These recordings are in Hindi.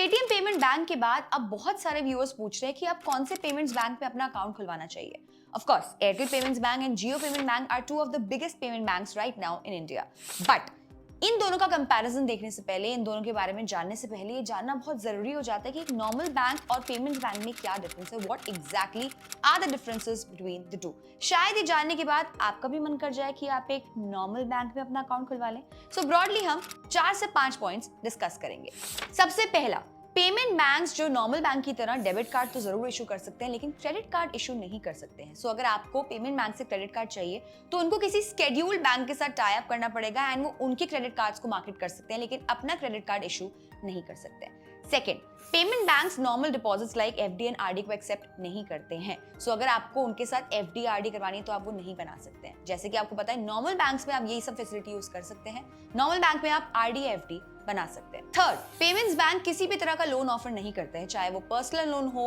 पेटीएम पेमेंट बैंक के बाद अब बहुत सारे व्यूअर्स पूछ रहे हैं कि अब कौन से पेमेंट्स बैंक में अपना अकाउंट खुलवाना चाहिए। Of course, Airtel Payments Bank and Jio Payment Bank are two of the biggest payment banks right now in India. But इन दोनों का कंपैरिजन देखने से पहले, इन दोनों के बारे में जानने से पहले ये जानना बहुत जरूरी हो जाता है कि एक नॉर्मल बैंक और पेमेंट बैंक में क्या डिफरेंस है, what exactly are the differences between the two. शायद ये जानने के बाद आपका भी मन कर जाए कि आप एक नॉर्मल बैंक में अपना अकाउंट खुलवा लें। सो ब्रॉडली हम 4 से 5 पॉइंट्स डिस्कस करेंगे। सबसे पहला, पेमेंट बैंक्स जो नॉर्मल बैंक की तरह डेबिट कार्ड तो जरूर इशू कर सकते हैं लेकिन क्रेडिट कार्ड इशू नहीं कर सकते हैं। सो अगर आपको पेमेंट बैंक से क्रेडिट कार्ड चाहिए तो उनको किसी स्केड्यूल्ड बैंक के साथ टाई अप करना पड़ेगा एंड वो उनके क्रेडिट कार्ड्स को मार्केट कर सकते हैं लेकिन अपना क्रेडिट कार्ड इशू नहीं कर सकते। Second, payment banks normal deposits like FD and RD को एक्सेप्ट नहीं करते हैं। सो अगर आपको उनके साथ एफडी आरडी करवानी है तो आप वो नहीं बना सकते हैं। जैसे कि आपको पता है नॉर्मल बैंक्स में आप यही सब फैसिलिटी यूज कर सकते हैं, नॉर्मल बैंक में आप आरडी एफडी बना सकते हैं। थर्ड, पेमेंट्स बैंक किसी भी तरह का लोन ऑफर नहीं करते हैं, चाहे वो पर्सनल लोन हो,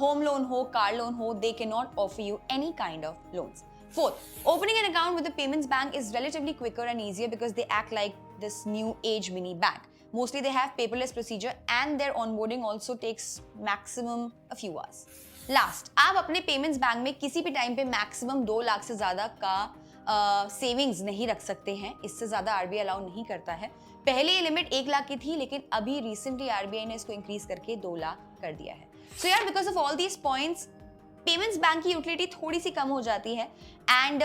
होम लोन हो, कार लोन हो, they can not offer you any kind of loans. Fourth, opening an account with the payments bank is relatively quicker and easier because they act like this new age mini bank. Mostly they have paperless procedure and their onboarding also takes maximum a few hours. Last, आप अपने पेमेंट्स बैंक में किसी भी टाइम पे मैक्सिमम 2 लाख से ज्यादा का सेविंग्स नहीं रख सकते हैं, इससे ज्यादा आरबीआई अलाउ नहीं करता है। पहले ये लिमिट 1 लाख की थी लेकिन अभी रिसेंटली आरबीआई ने इसको इंक्रीज करके 2 लाख कर दिया है। सो यार, because of all these points payments bank की यूटिलिटी थोड़ी सी कम हो जाती है and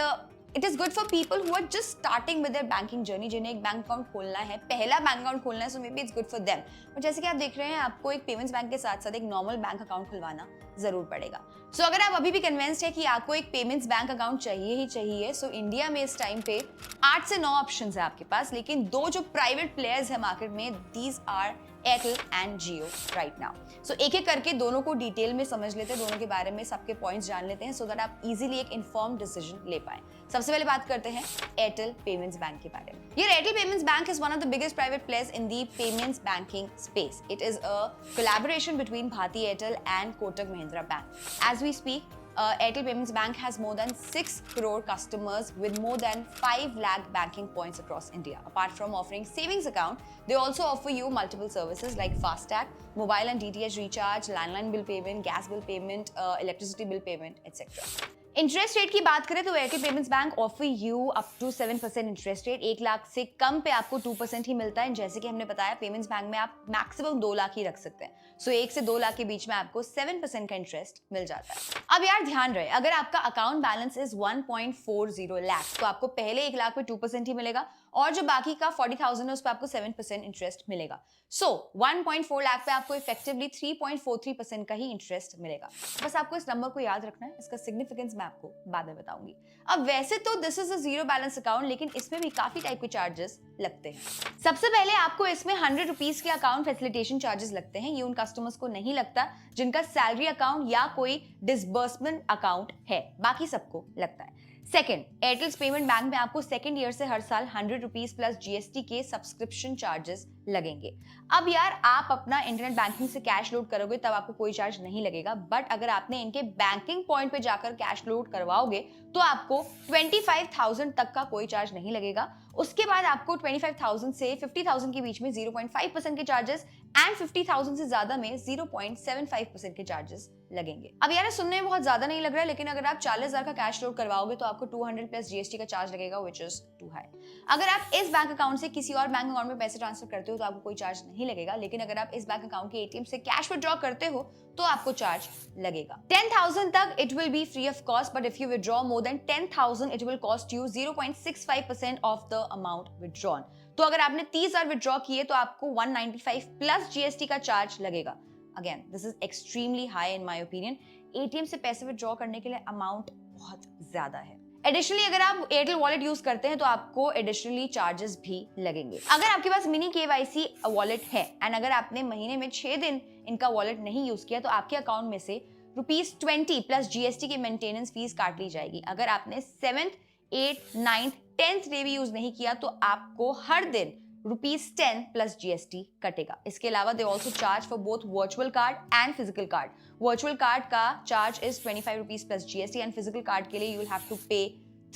it is good for people who are just starting with their banking journey, जिन्हें एक बैंक अकाउंट खोलना है, पहला बैंक अकाउंट खोलना है, so may be it's good for them. और जैसे कि आप देख रहे हैं, आपको एक पेमेंट्स बैंक के साथ साथ एक नॉर्मल बैंक अकाउंट खुलवाना जरूर पड़ेगा। सो अगर आप अभी भी कन्विंस्ड है कि आपको एक पेमेंट्स बैंक अकाउंट चाहिए ही चाहिए, सो इंडिया में इस टाइम पे 8 से 9 ऑप्शंस है आपके पास, लेकिन 2 जो प्राइवेट प्लेयर्स है मार्केट में, these are Airtel and Jio right now. So एक एक करके दोनों को डिटेल में समझ लेते हैं, दोनों के बारे में सबके पॉइंट्स जान लेते हैं सो दैट आप इजीली एक इन्फॉर्म्ड डिसीजन ले पाए। सबसे पहले बात करते हैं एयरटेल पेमेंट्स बैंक के बारे में। ये Airtel payments bank is one of the biggest private players in the payments banking space. It is a collaboration between Bharti Airtel and Kotak Mahindra bank. As we speak, Airtel Payments Bank has more than 6 crore customers with more than 5 lakh banking points across India. Apart from offering savings account, they also offer you multiple services like FASTag, mobile and DTH recharge, landline bill payment, gas bill payment, electricity bill payment, etc. Interest rate की बात करें तो Airtel payments bank offer you up to 7% interest rate. 1 lakh से कम पे आपको 2% ही मिलता है। जैसे कि हमने बताया, पेमेंट्स बैंक में आप मैक्सिमम 2 लाख ही रख सकते हैं। सो 1 से 2 लाख के बीच में आपको 7% का इंटरेस्ट मिल जाता है। अब यार ध्यान रहे, अगर आपका अकाउंट बैलेंस इज 1.40 लाख तो आपको पहले 1 लाख पे 2% ही मिलेगा और जो बाकी का 40,000 है उस पर आपको 7% इंटरेस्ट मिलेगा। सो 1.4 लाख पे आपको इफेक्टिवली 3.43% का ही इंटरेस्ट मिलेगा। बस आपको इस नंबर को याद रखना है, इसका सिग्निफिकेंस मैं आपको बाद में बताऊंगी। अब वैसे तो this is a zero balance account, लेकिन इसमें भी काफी टाइप के चार्जेस लगते हैं। सबसे पहले आपको इसमें 100 रुपीज के अकाउंट फैसिलिटेशन चार्जेस लगते हैं। ये उन कस्टमर्स को नहीं लगता जिनका सैलरी अकाउंट या कोई डिसबर्समेंट अकाउंट है, बाकी सबको लगता है। सेकेंड, एयरटेल पेमेंट बैंक में आपको सेकेंड ईयर से हर साल 100 रुपीज प्लस जीएसटी के सब्सक्रिप्शन चार्जेस लगेंगे। अब यार, आप अपना इंटरनेट बैंकिंग से कैश लोड करोगे तब आपको कोई चार्ज नहीं लगेगा, बट अगर आपने इनके बैंकिंग पॉइंट पे जाकर कैश लोड करवाओगे तो आपको 25,000 तक का कोई चार्ज नहीं लगेगा। उसके बाद आपको 25,000 से 50,000 के बीच में 0.5% के चार्जेस एंड 50,000 से ज्यादा में 0.75% के चार्जेस लगेंगे। अब यार, सुनने में बहुत ज्यादा नहीं लग रहा है, लेकिन अगर आप 40,000 का कैश लोड करवाओगे तो आपको 200 प्लस जीएसटी का चार्ज लगेगा, व्हिच इज टू हाई। अगर आप इस बैंक अकाउंट से किसी और बैंक अकाउंट में पैसे ट्रांसफर करते हो तो आपको कोई चार्ज नहीं लगेगा, लेकिन अगर आप इस बैंक अकाउंट के एटीएम से कैश विड्रॉ करते हो तो आपको चार्ज लगेगा। 10,000 तक it will be free of cost, but if you withdraw more than 10,000 it will cost you 0.65% of the amount withdrawn. तो अगर आपने 30,000 विड्रॉ किए तो आपको 195 प्लस जीएसटी का चार्ज लगेगा। Again, this is extremely high in my opinion. ATM से पैसे विड्रॉ करने के लिए अमाउंट बहुत ज्यादा है। एडिशनली अगर आप एयरटेल वॉलेट यूज करते हैं तो आपको एडिशनली चार्जेस भी लगेंगे। अगर आपके पास मिनी केवाईसी वॉलेट है एंड अगर आपने महीने में 6 दिन इनका वॉलेट नहीं यूज किया तो आपके अकाउंट में से ₹20 प्लस जीएसटी की मेंटेनेंस फीस काट ली जाएगी। अगर आपने 7th, 8th, 9th, 10th day भी यूज नहीं किया तो आपको हर दिन ₹10 प्लस जीएसटी कटेगा। इसके अलावा they also charge for both virtual card and physical card. Virtual card का charge is ₹25 plus GST and physical card के लिए यू विल हैव टू पे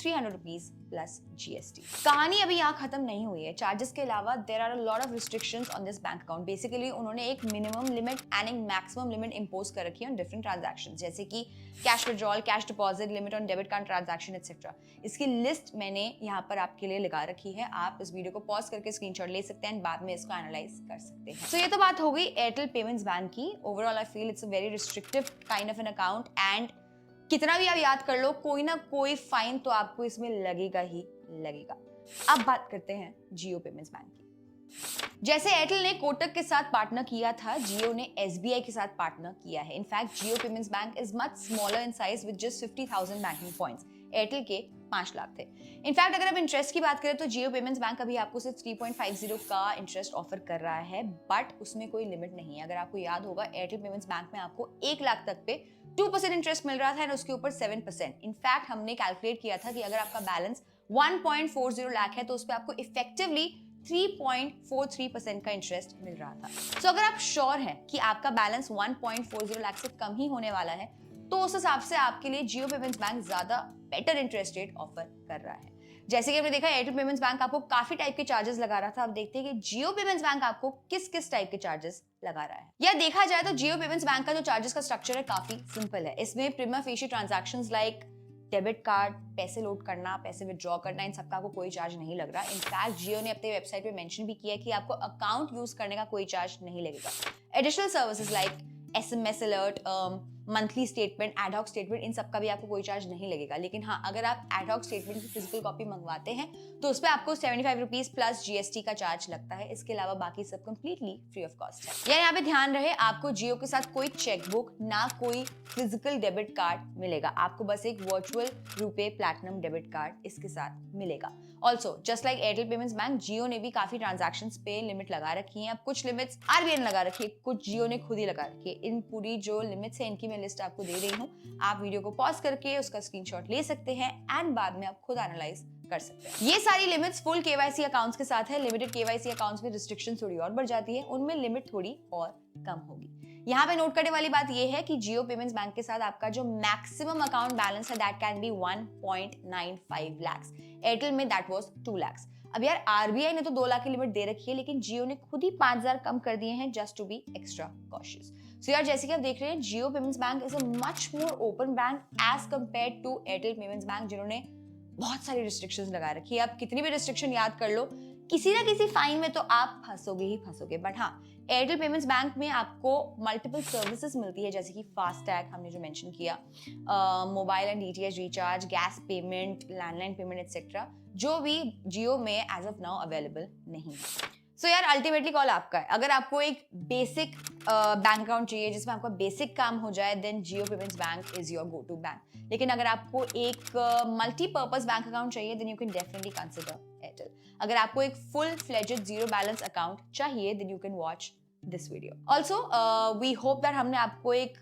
300 rupees plus GST. कहानी अभी यहाँ खत्म नहीं हुई है. चार्जेस के अलावा there are a lot of restrictions on this bank account. Basically उन्होंने एक minimum limit and एक maximum limit impose कर रखी है on different transactions, जैसे कि cash withdrawal, cash deposit, limit on debit card transaction, etc. इसकी लिस्ट मैंने यहाँ पर आपके लिए लगा रखी है. आप इस वीडियो को पॉज करके स्क्रीनशॉट ले सकते हैं और बाद में इसको एनालाइज कर सकते हैं. So ये तो बात हो गई एयरटेल पेमेंट्स बैंक की. Overall I feel it's a very restrictive kind of an account and कितना भी आप याद कर लो, कोई ना कोई फाइन तो आपको इसमें लगेगा ही लगेगा. अब बात करते हैं जियो पेमेंट्स बैंक की. जैसे एयरटेल ने कोटक के साथ पार्टनर किया था, जियो ने एसबीआई के साथ पार्टनर किया है. In fact Jio payments bank is much smaller in size with just 50,000 banking points. Airtel के 5 लाख थे. इनफैक्ट अगर आप इंटरेस्ट की बात करें तो जियो पेमेंट्स बैंक अभी आपको सिर्फ 3.50 का इंटरेस्ट ऑफर कर रहा है, बट उसमें कोई लिमिट नहीं है. अगर आपको याद होगा, एयरटेल पेमेंट्स बैंक में आपको 1 लाख तक पे 2% इंटरेस्ट मिल रहा था और उसके ऊपर 7%. इनफैक्ट हमने कैलकुलेट किया था कि अगर आपका बैलेंस 1.40 लाख है तो उस पर आपको इफेक्टिवली 3.43% का इंटरेस्ट मिल रहा था. सो अगर आप श्योर हैं कि आपका बैलेंस 1.40 लाख से कम ही होने वाला है, तो उस हिसाब से आपके लिए जियो पेमेंट्स बैंक ज्यादा बेटर इंटरेस्ट रेट ऑफर कर रहा है. जैसे कि आपने देखा, एयरटेल पेमेंट्स बैंक आपको काफी टाइप के चार्जेस लगा रहा था. अब देखते हैं कि जियो पेमेंट्स बैंक आपको किस किस टाइप के चार्जेस लगा रहा है. या देखा जाए तो जियो पेमेंट्स बैंक का जो चार्जेस का स्ट्रक्चर है काफी सिंपल है. इसमें प्रीमा फेशियल ट्रांजैक्शंस लाइक डेबिट कार्ड, पैसे लोड करना, पैसे विड्रॉ करना, इन सबका आपको कोई चार्ज नहीं लग रहा. इनफैक्ट जियो ने अपने वेबसाइट पे मेंशन भी किया है कि आपको अकाउंट यूज करने का कोई चार्ज नहीं लगेगा. Additional services like SMS alert, monthly statement, ad hoc statement, इन सबका भी आपको कोई चार्ज नहीं लगेगा. लेकिन हाँ, अगर आप एडहॉक स्टेटमेंट की फिजिकल कॉपी मंगवाते हैं तो उस पर आपको 75 रुपीज प्लस GST का चार्ज लगता है. इसके अलावा बाकी सब कंप्लीटली फ्री ऑफ कॉस्ट है. या यहाँ पे ध्यान रहे, आपको जियो के साथ कोई चेकबुक ना कोई फिजिकल डेबिट कार्ड मिलेगा. आपको बस एक virtual RuPay platinum debit card इसके साथ मिलेगा. Also just like Airtel payments bank, Jio ने भी काफी ट्रांजैक्शंस पे लिमिट लगा रखी है. अब कुछ लिमिट्स RBI ने लगा रखी है, कुछ जियो ने खुद ही लगा रखी है. इन पूरी जो लिमिट्स है इनकी मैं लिस्ट आपको दे रही हूँ. आप वीडियो को पॉज करके उसका स्क्रीनशॉट ले सकते हैं एंड बाद में आप खुद एनालाइज कर सकते हैं. ये सारी लिमिट्स फुल KYC अकाउंट्स के साथ है. लिमिटेड KYC अकाउंट्स में रिस्ट्रिक्शन थोड़ी और बढ़ जाती है, उनमें लिमिट थोड़ी और कम होगी. यहाँ पे नोट करने वाली बात ये है कि जियो पेमेंट्स बैंक के साथ आपका जो मैक्सिमम अकाउंट बैलेंस है that can be 1.95 lakh. Airtel में दैट वाज 2 लाख. अब यार RBI ने तो 2 लाख की लिमिट दे रखी है, लेकिन जियो ने खुद ही 5,000 कम कर दिए हैं just to be extra cautious. So यार, जैसे कि आप देख रहे हैं, Jio payments bank is a much more open bank as compared to Airtel payments bank, जिन्होंने बहुत सारी रिस्ट्रिक्शंस लगा रखी है. आप कितनी भी रिस्ट्रिक्शन याद कर लो, किसी ना किसी फाइन में तो आप फंसोगे ही फंसोगे. बट हाँ, एयरटेल पेमेंट्स बैंक में आपको मल्टीपल सर्विसेज मिलती है, जैसे कि फास्टैग हमने जो मेंशन किया, mobile and DTH recharge, gas payment, landline payment etcetera, जो भी जियो में एज ऑफ नाउ अवेलेबल नहीं है. सो यार, अल्टीमेटली कॉल आपका है. अगर आपको एक बेसिक बैंक अकाउंट चाहिए जिसमें आपका बेसिक काम हो जाए, then Jio payments bank is your go to bank. लेकिन अगर आपको एक मल्टीपर्पज बैंक अकाउंट चाहिए, then you can definitely consider Airtel. अगर आपको एक full fledged zero balance account चाहिए, then you can watch this video. Also we hope that हमने आपको एक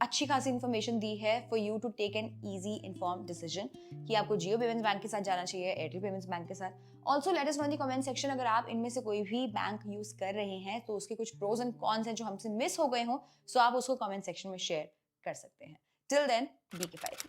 अच्छी खासी इन्फॉर्मेशन दी है for you to take an easy informed decision कि आपको जियो पेमेंट्स बैंक के साथ जाना चाहिए, एयरटेल पेमेंट्स बैंक के साथ. Also let us know in the comment section, अगर आप इनमें से कोई भी बैंक यूज कर रहे हैं तो उसके कुछ प्रोज एंड कॉन्स हैं जो हमसे मिस हो गए हों, सो आप उसको कमेंट सेक्शन में शेयर कर सकते हैं. टिल देन, बी के फाइव.